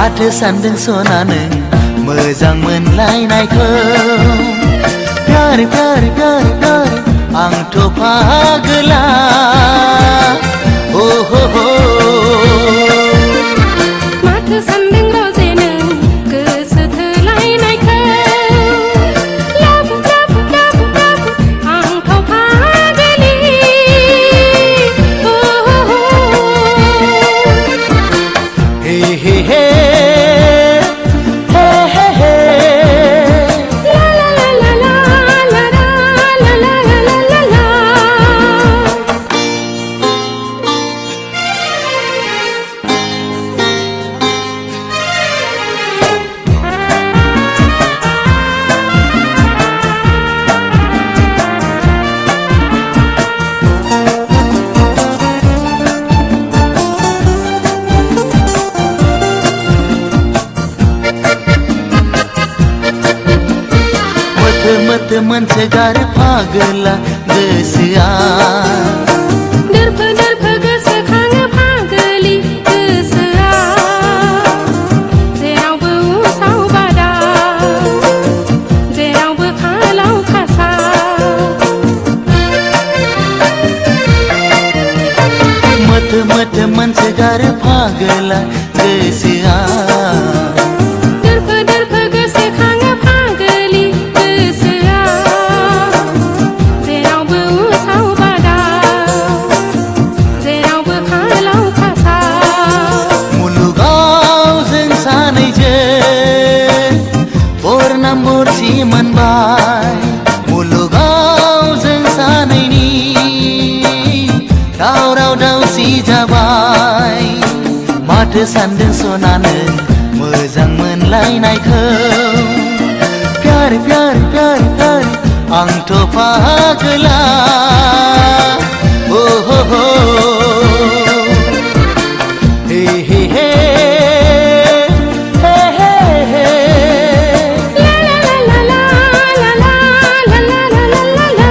माथो सानदों सना नों मोजां मोनलायनायखौ प्यार प्यार प्यार प्यार आंथ' फागोला ओ हो हो माथो सानदों रजे नों गोसो थोलायनायखौ लाबु लाबु लाबु लाबु आंथ' फागोलि ओ हो हो हे हे हे मत मोनसोगार फागोला गोसोआ दोरफो दोरफो गोसोखाङो फागोलि गोसोआ जेरावबो उसाव बादा जेरावबो खालाव खासा मत मोनसोगार फागोला गोसोआ दोरफो दोरफो गोसोखाङो फागोलि गोसोआ जेरावबो उसाव बादा जेरावबो खालाव खासा मुलुगाव जों सानैजों बरनाम बरसि मोनबाय मुलुगाव जों सानैनि दावराव दावसि जाबाय माथो सानदों सना नों मोजां मोनलायनायखौ प्यार प्यार प्यार प्यार आंथ' फागोला ओ हो हो हे हे हे ला ला ला ला ला ला ला ला ला ला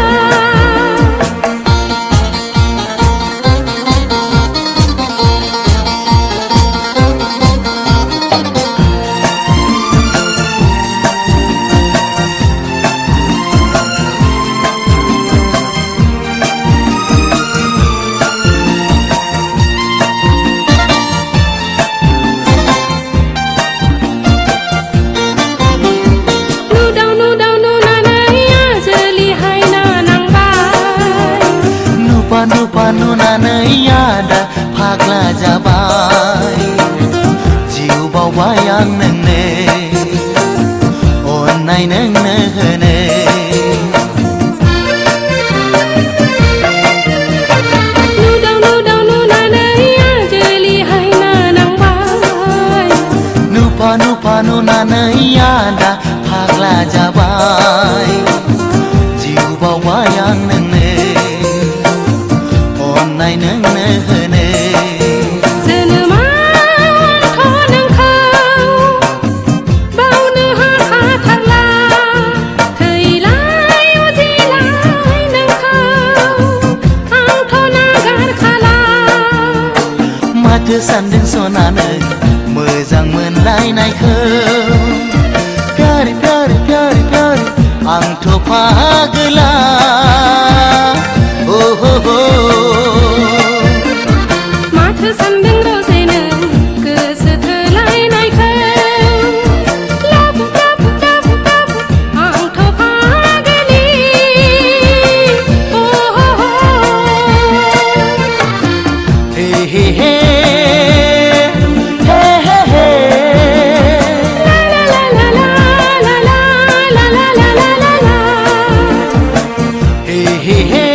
नुपा नुनानै आदा फाग्ला जाबाय जिउ बावबाय आं नोंनो अननाय नोंनो होनो नुदाव नुनानै आजोलिहाय नांबाय नुपा नुनानै आदा फाग्ला जाबाय जिउ बावबाय आं नोंनो अननाय नोंनो होनो जोनोमावथ' नोंखौ बावनो हाखाथारला थैलाय उजिलाय नोंखौ आंथ' नागारखाला माथो सानदों सना नों मोजां मोनलायनायखौ प्यार प्यार प्यार प्यार आंथ' फागोला ओ हो हो माथो सानदों रजे नों गोसो थोलायनायखौ लाबु लाबु लाबु लाबु आंथ' फागोलि ओ हो हो हे हे हे ला ला ला ला ला ला ला ला ला ला हे हे हे